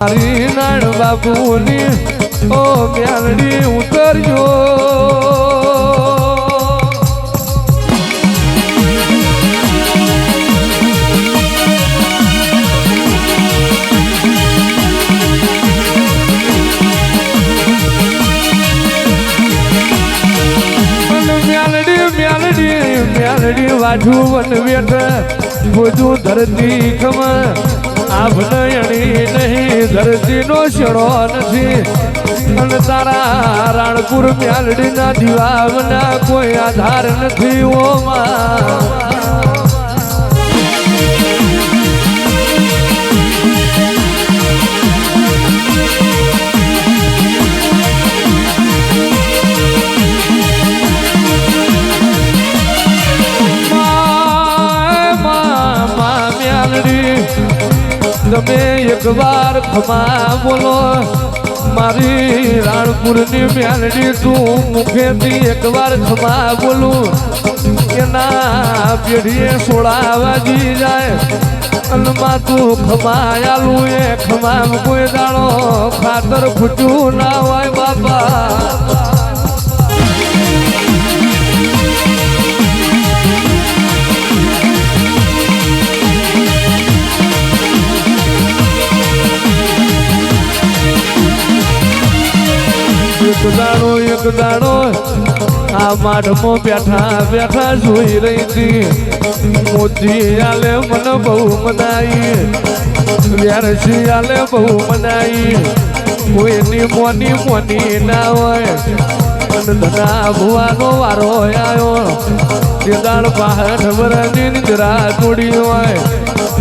મારી નાણ બાપુની ઓ મ્યાલડી ઉતરજો મ્યાલડી વાઢું વન વેઠ બધું ધરતી ખમ આભનયણી નહીં ધરતી નો શેડો નથી અને તારા રાણપુર મ્યાલડી ના દીવાના કોઈ આધાર નથી ઓ તમે એક વાર ખમા બોલો મારી રાણપુરની મ્યાલડી તું મુખેથી એક વાર ખમા બોલું એના પેઢીએ સોળા વાગી જાય અને માં તું ખમાયાલું એ ખમામ કોઈ દાડો ખાતર ખૂટ્યું ના હોય બાપા એક દાડો આ માઢમાં બેઠા બેઠા જોઈ રહી હતી મોતી આલે મને બહુ મનાઈ વ્યારસી આલે બહુ મનાઈ કોઈની મોની મોની ના હોય અને ધના ભુવાનો વારો આવ્યો તે દાડ પહાડ વરની નિદ્રા તોડી હોય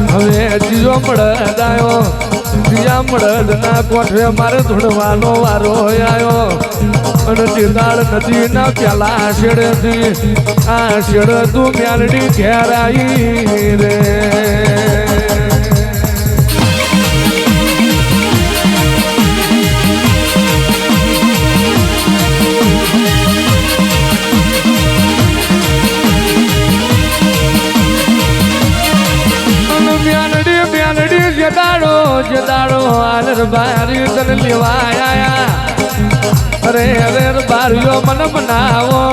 હવે જીજો મળદ આવ્યો બીજા મળદ ના કોઠે મારે ધૂણવાનો વારો આવ્યો અને ચિતાળ નદી ના પેલા શેડેથી આ શેડ તું મ્યાલડી ઘેરાઈ રે જદાડો આલર બારી તન લેવાયા અરે અરે બારીઓ મન બનાવો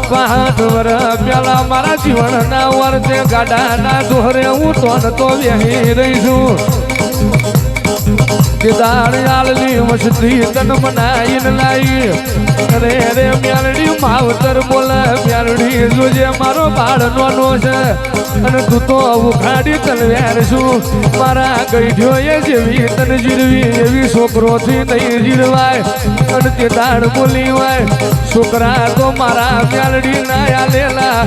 5 વર પેલા મારા જીવન ના વર્તે ગાડા ના દોરે હું તો વેહી રહી છું જદાડ આલલી મસ્તી તન મનાઈને લાઈ અરે અરે મ્યાલડી માવતર બોલે મ્યાલડી જોજે મારો બાળ નોનો છે અને તું તો ઉખાડી તલવાર છું મારા ગઈઢ્યો એ જેવી તન જીરવી એવી છોકરોથી નહીં જીરવાય અને તે દાડ બોલી હોય છોકરા તો મારા મ્યાલડી ના આલેલા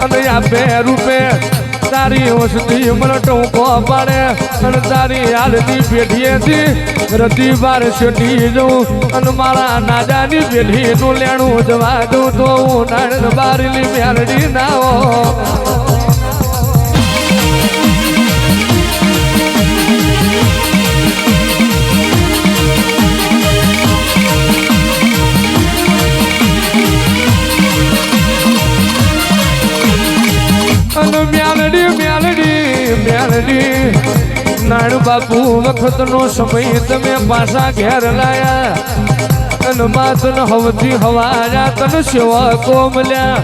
અને આપે રૂપે તારી વસતી મને ટૂંકો પાડે અને તારી હાલતી પેઢીએથી રતી બાર છેટી જઉં અને મારા નાજાની પેઢીનું લેણું જવા દઉં તો હું નાણ બારીલી મ્યાલડી ના હો નાણ બાપુ વખત નો સમય તમે પાછા ઘેર લાયા અને માતન હવથી હવાયા તન સેવકો મળ્યા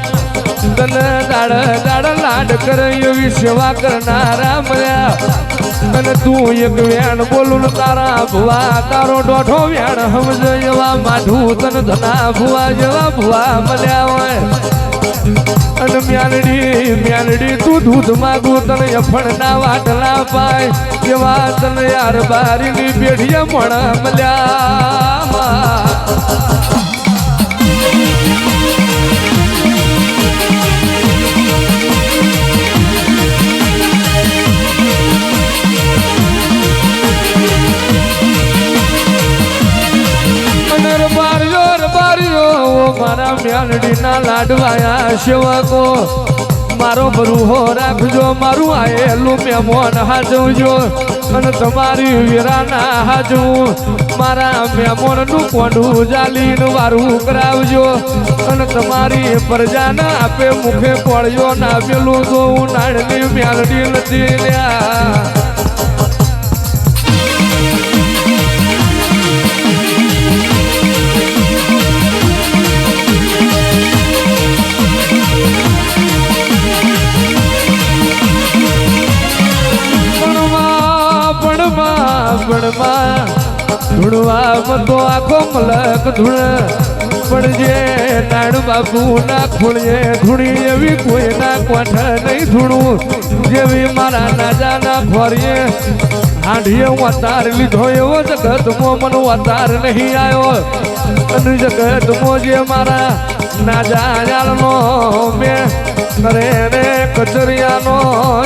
તને દાડ દાડ લાડ કરે એવી સેવા કરનારા મળ્યા અને તું એક વેણ બોલું તારા ભુવા તારો દોઢો વેણ સમજ એવા માઢું તને ધના ભુવા જેવા ભુવા મળ્યા હોય અને મ્યાલડી તું દૂધ માગું તને અફણ ના વાટલા પાય એવા તને યાર બારીની પેઢીએ મણ મળ્યા મારા મ્યાલડી ના લાડવાયા સેવકો મારો બરુહો રાખજો મારું આયેલું મહેમાન હાજવજો અને તમારી વીરાના હાજવું મારા મહેમાનનું કોંઢું જાલીને વારું કરાવજો અને તમારી પ્રજાના આપે મુખે કોળિયો ના પેલું તો હું નાણની મ્યાલડી નથી લ્યા બણમાં ધૂણવા તો આખો મલક ધૂણ પણ જે નાણ બાપુ ના ખોળીએ ધૂણી એવી કોઈ ના કોઠ નહીં ધૂણું જેવી મારા નાજાના ખોરીએ હાંડીએ વતાર લીધો એવો જગતમાં મન વતાર નહીં આવ્યો અને જગતમાં જે મારા નાજાનો મેં અરે રે કચરિયાનો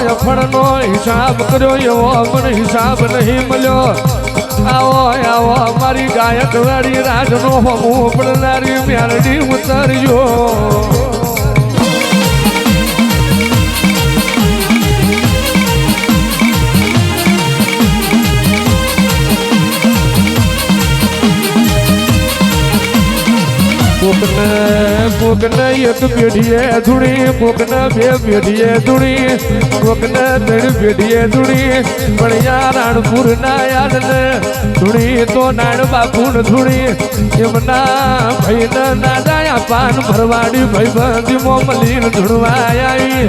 અફણનો હિસાબ કર્યો એવો મને હિસાબ નહીં મળ્યો આવો આવો મારી ગાયક વાળી રાજનો હમું પડનારી મ્યાલડી ઉતરજો કોકને એક પેઢીએ ધૂણી કોકને બે પેઢીએ ધૂણી કોકને ત્રણ પેઢીએ ધૂણી પણ યાર રાણપુર ના યાદ ને ધૂણી તો નાણ બાપુ ને ધૂણી એમના ભાઈ ને ના જાયા પાન ભરવાડી ભાઈ બંધી મો મલીન ધૂણવા આવી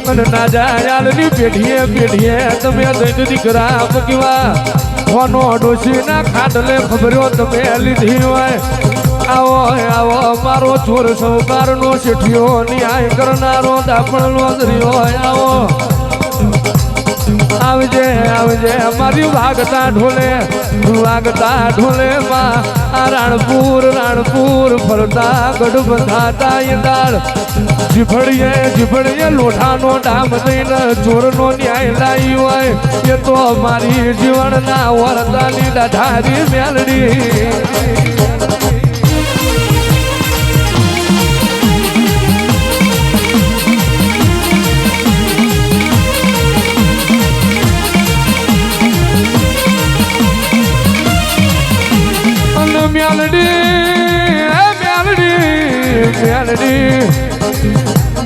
અને ના જાયાલ ની પેઢીએ તમે દઈ દીકરા પકવા કોનો ડોસી ના ખાટલે ખબર્યો તમે લીધી હોય આવો આવો મારો ચોર સૌકાર નો શેઠિયો ન્યાય કરનારો દાપણ લોદરીઓ આવો આવજે આવજે મારી વાગતા ઢોલે માં આ રાણપુર ફરતા ગઢ બંધાતા યદાળ જીભડીએ લોઢાનો ડામ દઈને ચોરનો ન્યાય લાવી હોય એ તો મારી જીવનના વરદાની દાઢારી મેલડી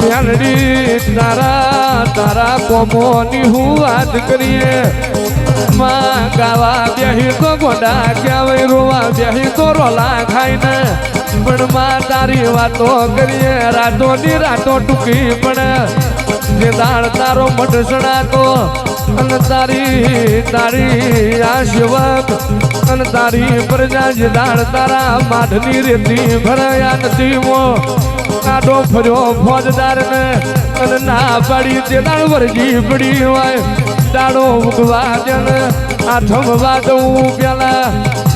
મ્યાલડી તારા કોમોની હું વાત કરીએ માં ગાવા બેહી તો ગોડા ક્યાં રોવા બેહી તો રોલા ખાઈને પણ માં તારી વાતો કરીએ રાતોની રાતો ટૂંકી પણ જે દાળ તારો મઢસણા તો અને તારી આ સેવક અને તારી પ્રજા જે દાળ તારા માઢની રેતી ભરાયા નથી મો કાઢો ફર્યો ફોજદાર ને અને ના પાડી તે દાળ વરજી પડી હોય દાડો ઉગવા દે ને આ થમવા દઉં પેલા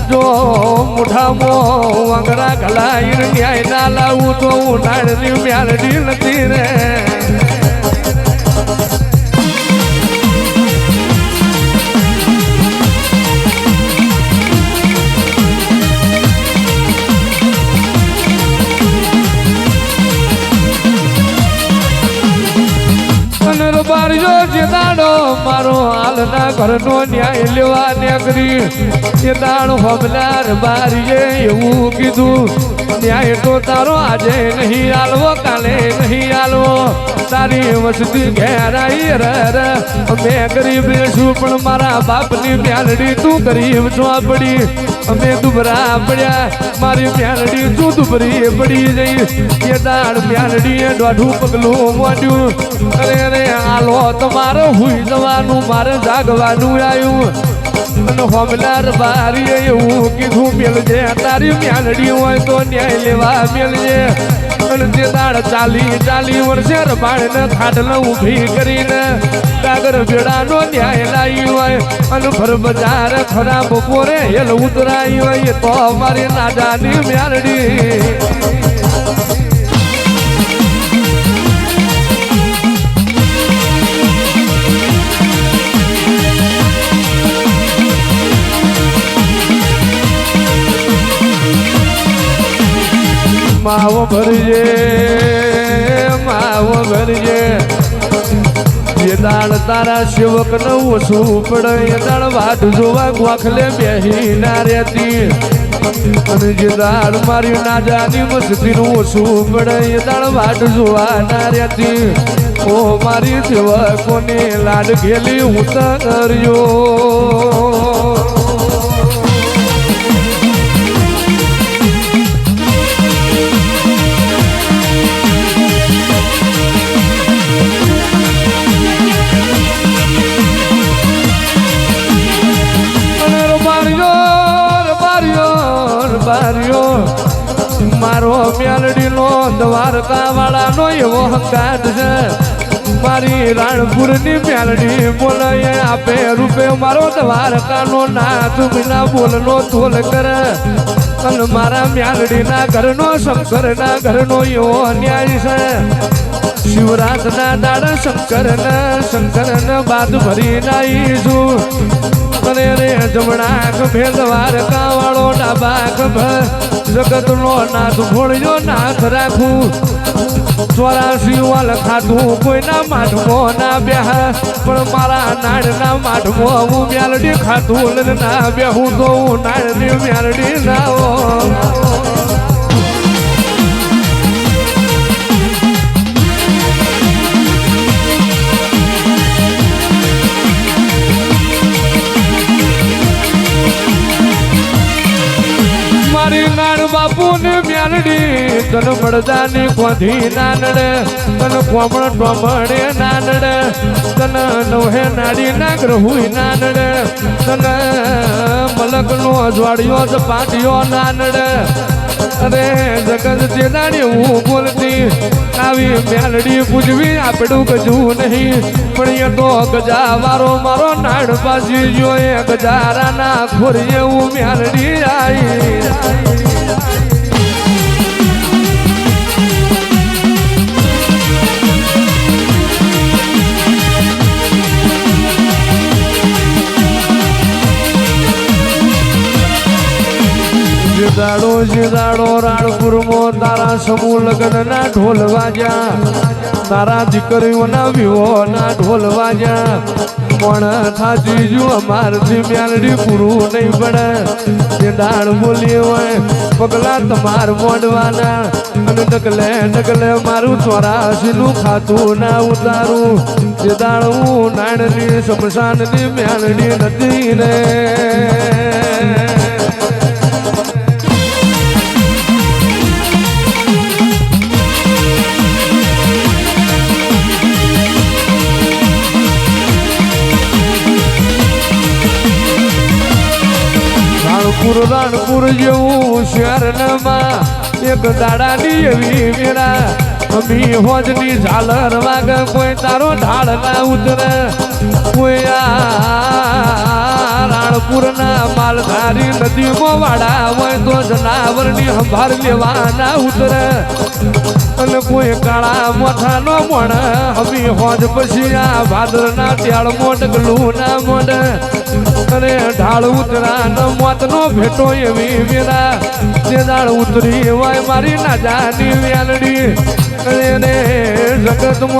જો મોઢામાં વાંગરા ગલાઈને ન્યાય ના લાવું તો હું નાળની મ્યાલડી નથી રે મારો હાલના ઘરનો ન્યાય લેવા નીકળી એ દાડો હમલાર બારીએ એવું કીધું ન્યાય તો તારો આજે નહીં આલવો કાલે નહીં આલવો તારી વસતી ઘેરાઈ ર અમે ગરીબ છું પણ મારા બાપની મ્યાલડી તું ગરીબ છો પડી અમે દુબરા પડ્યા મારી મ્યાલડી તું દુબરી પડી જઈ એ દાડ મ્યાલડીએ દોઢું પગલું મોડ્યું અરે આલો તમારો હુઈ જવાનું મારે જાગવાનું આવ્યું અને હોમલાર બારીએ એવું કીધું મેલજે તારી મ્યાલડી હોય તો ન્યાય લેવા મેલજે અને તે દાડ ચાલી વર્ષે રબાણને ખાટલ ઊભી કરીને કાગર ભેડાનો ન્યાય લાવી હોય અને ભર બજાર ખરા બપોરે હેલ ઉતરાઈ હોય તો અમારી નાજાની મ્યાલડી માવો ભરજે એ દાળ તારા સેવક ન ઓછું પડે એ દાળ વાટ જોવા ગોખલે બેહી ના રહેતી અને જે દાળ મારી નાજાની મસ્તી નું ઓછું પડે એ દાળ વાટ જોવા ના રહેતી ઓ મારી સેવકોની લાડ ઘેલી ઉતરજો બારીઓ બારીઓ બારીઓ મારો મેલડીનો દ્વારકા વાળાનો એવો હંગાત છે મારી રાણપુરની મેલડી બોલે આપે રૂપે મારો દ્વારકાનો નાથ વિના બોલનો તોલ કરે અને મારા મેલડીના ઘરનો શંકરના ઘરનો એવો અન્યાય છે શિવરાતના દાડા શંકરને બાદ ભરી નાઈશું અને રે જમણા ભેદ દ્વારકા વાળો ડાબા જગતનો નાથ ભોળ્યો નાથ રાખું 84 વાલ ખાધું કોઈના માઠમો ના બેહ પણ મારા નાળના માઠમો હું મેલડી ખાધું ના બેહું તો હું નાળની મેલડી ના મારી નાણ બાપુ ને મેલડી તન મળદાની કોધી નાનડે તન કોમળ ટોમડે નાનડે તન નવહે નાડી ના ગ્રહુય નાનડે તન મલક નો અજવાડિયો જ પાટિયો નાનડે અરે જગત જેનાડી હું બોલતી આવી મેલડી પૂજવી આપડું ગજું નહીં પણ એ તો ગજા વારો મારો નાડ પાછી જો એ ગજારાના ખોરીએ હું મેલડી આવી જીદાડો રાણપુરમાં તારા સમૂહ લગ્નના ઢોલ વાગ્યા તારા દીકરીઓના વિહોના ઢોલ વાગ્યા પણ થાજી જો અમારથી મેલડી પૂરું નહીં પડે જે દાળ બોલી હોય પગલા તમાર મોડવાના અને ડગલે મારું 84 ખાતું ના ઉતારું જે દાળ હું નાણની શમશાનની મેલડી નથી રે રાણપુર જેવું શહેરમાં એક દાડાની એવી મેળા અમી હોજની ઝાલર વાગ કોઈ તારો ઢાળ ના ઉતરે કોઈ રાણપુરના માલધારી નદીમાં વાડા હોય તો જનાવરની સંભાળ લેવા ના ઉતરે અને કોઈ કાળા મોઠાનો મોણ અમી હોજ પછી આ ભાદરના ત્યાળમાં ડગલું ના મોડે અને ઢાળ ઉતરા મોતનો ભેટો એવી વેરા જે દાળ ઉતરી હોય મારી ના જાની વેલડી અને જગતમાં